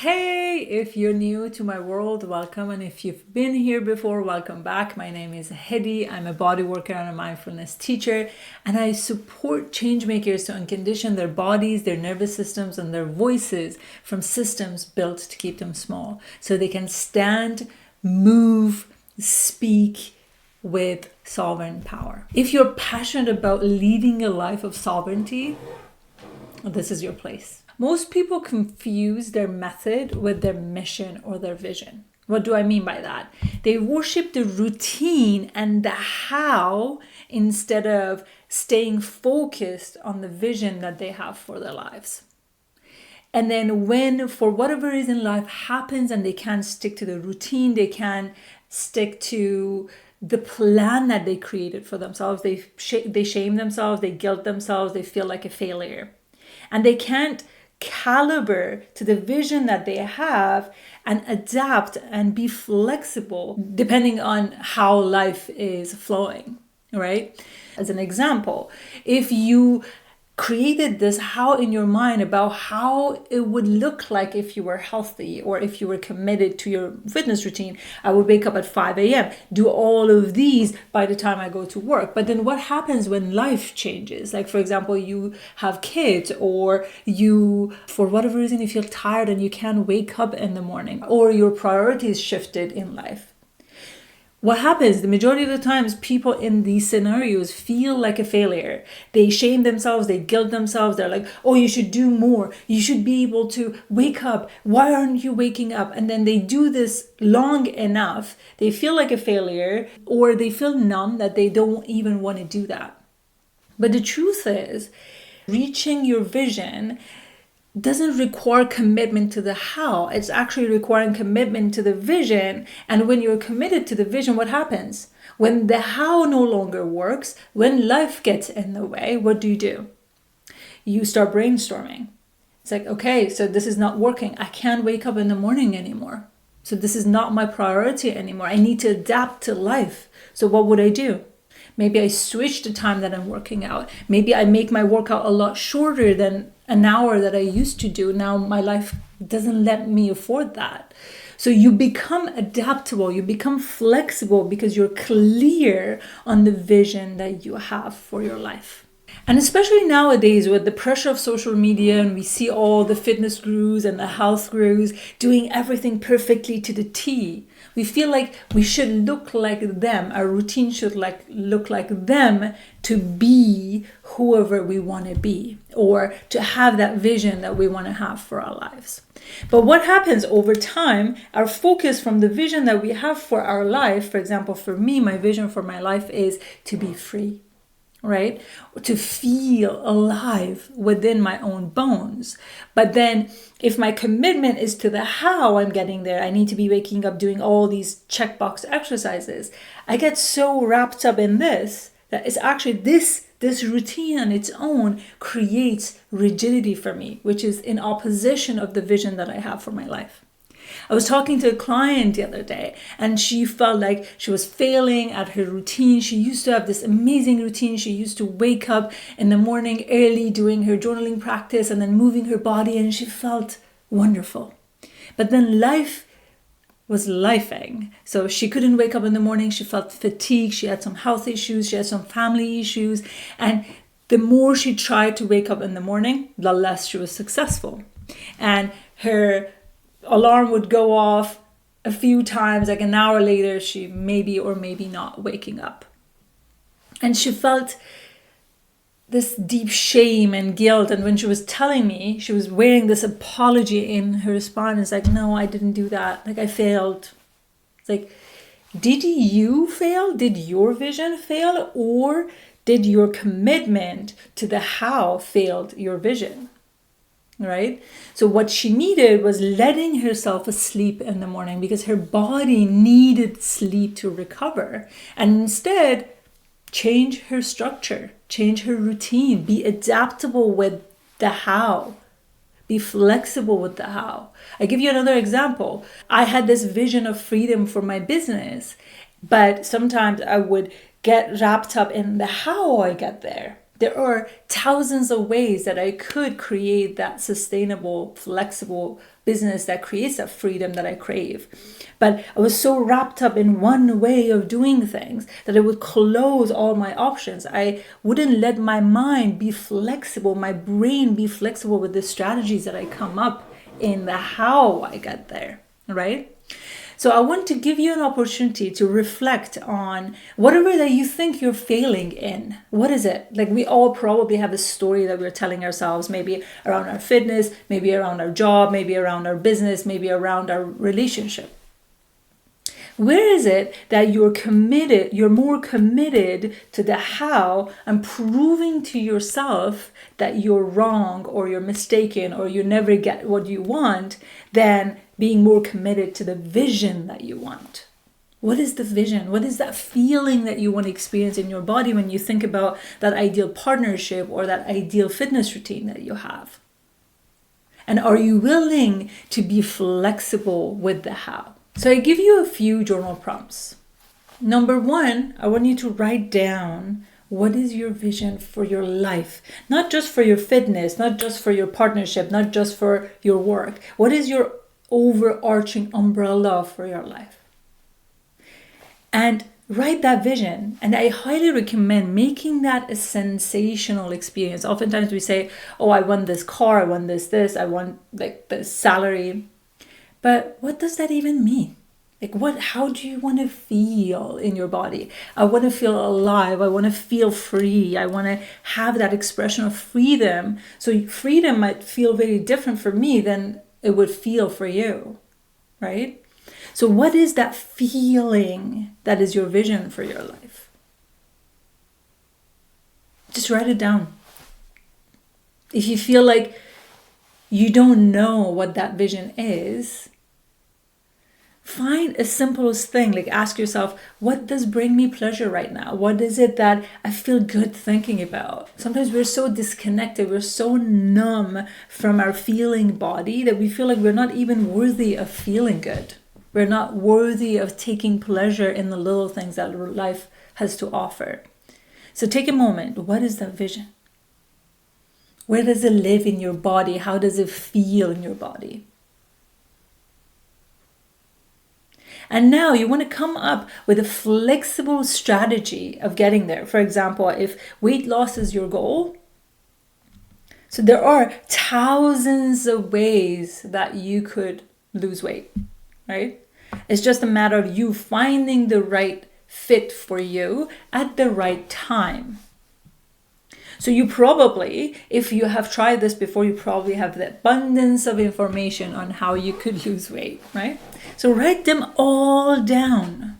Hey, if you're new to my world, welcome. And if you've been here before, welcome back. My name is Hedy. I'm a body worker and a mindfulness teacher, and I support change makers to uncondition their bodies, their nervous systems, and their voices from systems built to keep them small so they can stand, move, speak with sovereign power. If you're passionate about leading a life of sovereignty, this is your place. Most people confuse their method with their mission or their vision. What do I mean by that? They worship the routine and the how instead of staying focused on the vision that they have for their lives. And then when, for whatever reason, life happens and they can't stick to the routine, they can't stick to the plan that they created for themselves, they shame themselves, they guilt themselves, they feel like a failure. And they can't caliber to the vision that they have and adapt and be flexible depending on how life is flowing, right? As an example, if you created this how in your mind about how it would look like if you were healthy or if you were committed to your fitness routine. I would wake up at 5 a.m., do all of these by the time I go to work. But then what happens when life changes? Like, for example, you have kids, or you, for whatever reason, you feel tired and you can't wake up in the morning, or your priorities shifted in life. What happens the majority of the times, people in these scenarios feel like a failure. They shame themselves, they guilt themselves. They're like, oh, you should do more. You should be able to wake up. Why aren't you waking up? And then they do this long enough. They feel like a failure, or they feel numb that they don't even want to do that. But the truth is, reaching your vision doesn't require commitment to the how. It's actually requiring commitment to the vision. And when you're committed to the vision, what happens? When the how no longer works, when life gets in the way, what do? You start brainstorming. It's like, okay, so this is not working. I can't wake up in the morning anymore. So this is not my priority anymore. I need to adapt to life. So what would I do? Maybe I switch the time that I'm working out. Maybe I make my workout a lot shorter than an hour that I used to do. Now my life doesn't let me afford that. So you become adaptable, you become flexible because you're clear on the vision that you have for your life. And especially nowadays with the pressure of social media, and we see all the fitness gurus and the health gurus doing everything perfectly to the T. We feel like we should look like them. Our routine should look like them to be whoever we want to be, or to have that vision that we want to have for our lives. But what happens over time, our focus from the vision that we have for our life, for example, for me, my vision for my life is to be free. Right? To feel alive within my own bones. But then if my commitment is to the how I'm getting there, I need to be waking up doing all these checkbox exercises. I get so wrapped up in this that it's actually this routine on its own creates rigidity for me, which is in opposition of the vision that I have for my life. I was talking to a client the other day, and she felt like she was failing at her routine. She used to have this amazing routine. She used to wake up in the morning early, doing her journaling practice and then moving her body, and she felt wonderful. But then life was lifing. So she couldn't wake up in the morning. She felt fatigued. She had some health issues. She had some family issues. And the more she tried to wake up in the morning, the less she was successful. And her alarm would go off a few times, like an hour later, she maybe or maybe not waking up. And she felt this deep shame and guilt. And when she was telling me, she was wearing this apology in her response. It's like, no, I didn't do that. Like, I failed. It's like, did you fail? Did your vision fail? Or did your commitment to the how failed your vision? Right? So what she needed was letting herself asleep in the morning because her body needed sleep to recover. And instead, change her structure, change her routine, be adaptable with the how, be flexible with the how. I give you another example. I had this vision of freedom for my business, but sometimes I would get wrapped up in the how I get there. There are thousands of ways that I could create that sustainable, flexible business that creates that freedom that I crave. But I was so wrapped up in one way of doing things that it would close all my options. I wouldn't let my mind be flexible, my brain be flexible with the strategies that I come up in the how I get there, right? So I want to give you an opportunity to reflect on whatever that you think you're failing in. What is it? Like, we all probably have a story that we're telling ourselves, maybe around our fitness, maybe around our job, maybe around our business, maybe around our relationship. Where is it that you're more committed to the how and proving to yourself that you're wrong or you're mistaken or you never get what you want, than being more committed to the vision that you want? What is the vision? What is that feeling that you want to experience in your body when you think about that ideal partnership or that ideal fitness routine that you have? And are you willing to be flexible with the how? So I give you a few journal prompts. Number one, I want you to write down, what is your vision for your life? Not just for your fitness, not just for your partnership, not just for your work. What is your overarching umbrella for your life? And write that vision. And I highly recommend making that a sensational experience. Oftentimes we say, oh, I want this car, I want this, I want like this salary. But what does that even mean? Like, how do you want to feel in your body? I want to feel alive. I want to feel free. I want to have that expression of freedom. So freedom might feel very different for me than it would feel for you, right? So what is that feeling that is your vision for your life? Just write it down. If you feel like you don't know what that vision is, find a simplest thing. Like, ask yourself, what does bring me pleasure right now? What is it that I feel good thinking about? Sometimes we're so disconnected, we're so numb from our feeling body that we feel like we're not even worthy of feeling good. We're not worthy of taking pleasure in the little things that life has to offer. So take a moment. What is that vision? Where does it live in your body? How does it feel in your body? And now you want to come up with a flexible strategy of getting there. For example, if weight loss is your goal, so there are thousands of ways that you could lose weight, right? It's just a matter of you finding the right fit for you at the right time. So you probably, if you have tried this before, you probably have the abundance of information on how you could lose weight, right? So write them all down.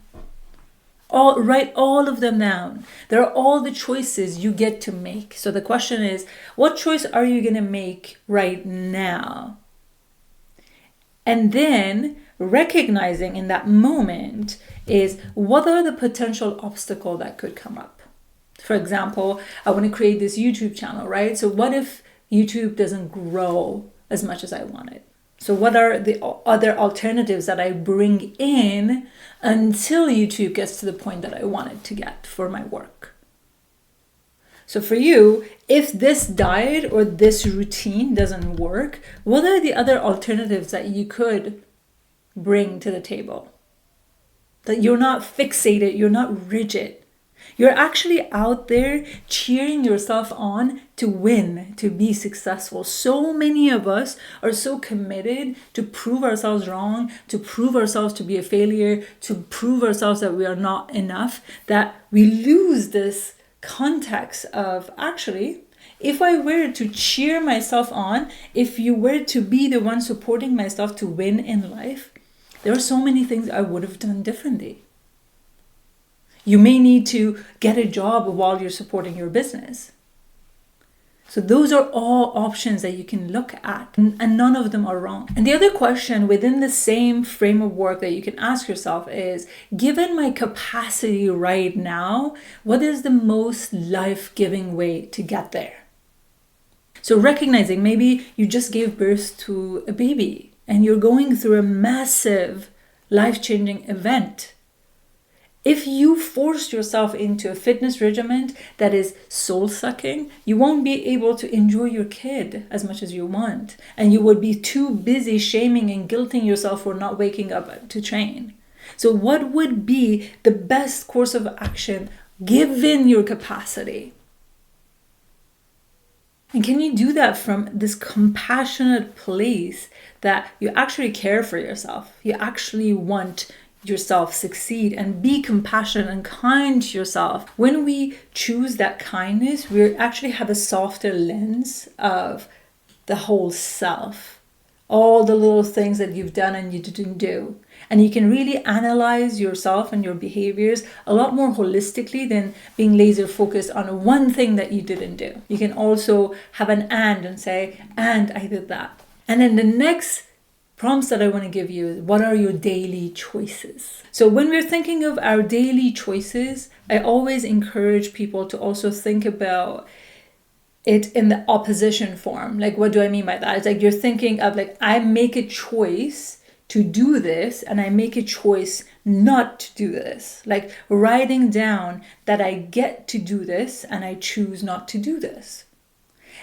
Write all of them down. There are all the choices you get to make. So the question is, what choice are you going to make right now? And then recognizing in that moment is, what are the potential obstacles that could come up? For example, I want to create this YouTube channel, right? So what if YouTube doesn't grow as much as I want it? So what are the other alternatives that I bring in until YouTube gets to the point that I want it to get for my work? So for you, if this diet or this routine doesn't work, what are the other alternatives that you could bring to the table? That you're not fixated, you're not rigid. You're actually out there cheering yourself on to win, to be successful. So many of us are so committed to prove ourselves wrong, to prove ourselves to be a failure, to prove ourselves that we are not enough, that we lose this context of, actually, if I were to cheer myself on, if you were to be the one supporting myself to win in life, there are so many things I would have done differently. You may need to get a job while you're supporting your business. So those are all options that you can look at, and none of them are wrong. And the other question within the same frame of work that you can ask yourself is, given my capacity right now, what is the most life-giving way to get there? So recognizing maybe you just gave birth to a baby and you're going through a massive life-changing event. If you force yourself into a fitness regimen that is soul-sucking, you won't be able to enjoy your kid as much as you want. And you would be too busy shaming and guilting yourself for not waking up to train. So what would be the best course of action given your capacity? And can you do that from this compassionate place that you actually care for yourself? You actually want yourself succeed and be compassionate and kind to yourself. When we choose that kindness, we actually have a softer lens of the whole self, all the little things that you've done and you didn't do. And you can really analyze yourself and your behaviors a lot more holistically than being laser focused on one thing that you didn't do. You can also have an and say, and I did that. And then the next prompts that I want to give you is, what are your daily choices? So when we're thinking of our daily choices, I always encourage people to also think about it in the opposition form. Like, what do I mean by that? It's like you're thinking of like, I make a choice to do this and I make a choice not to do this. Like writing down that I get to do this and I choose not to do this.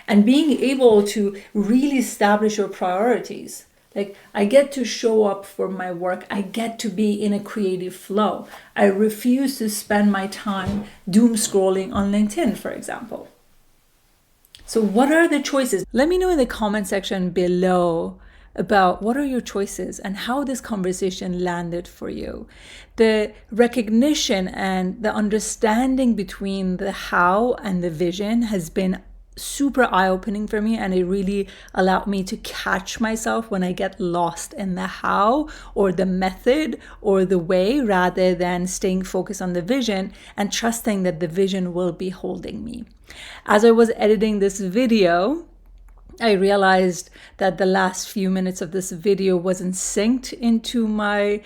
And being able to really establish your priorities. Like, I get to show up for my work. I get to be in a creative flow. I refuse to spend my time doom scrolling on LinkedIn, for example. So what are the choices? Let me know in the comment section below about what are your choices and how this conversation landed for you. The recognition and the understanding between the how and the vision has been super eye-opening for me, and it really allowed me to catch myself when I get lost in the how or the method or the way, rather than staying focused on the vision and trusting that the vision will be holding me. As I was editing this video, I realized that the last few minutes of this video wasn't synced into my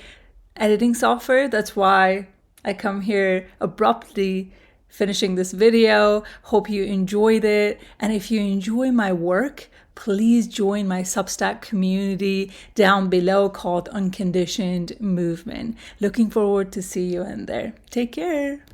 editing software. That's why I come here abruptly finishing this video. Hope you enjoyed it. And if you enjoy my work, please join my Substack community down below called Unconditioned Movement. Looking forward to see you in there. Take care.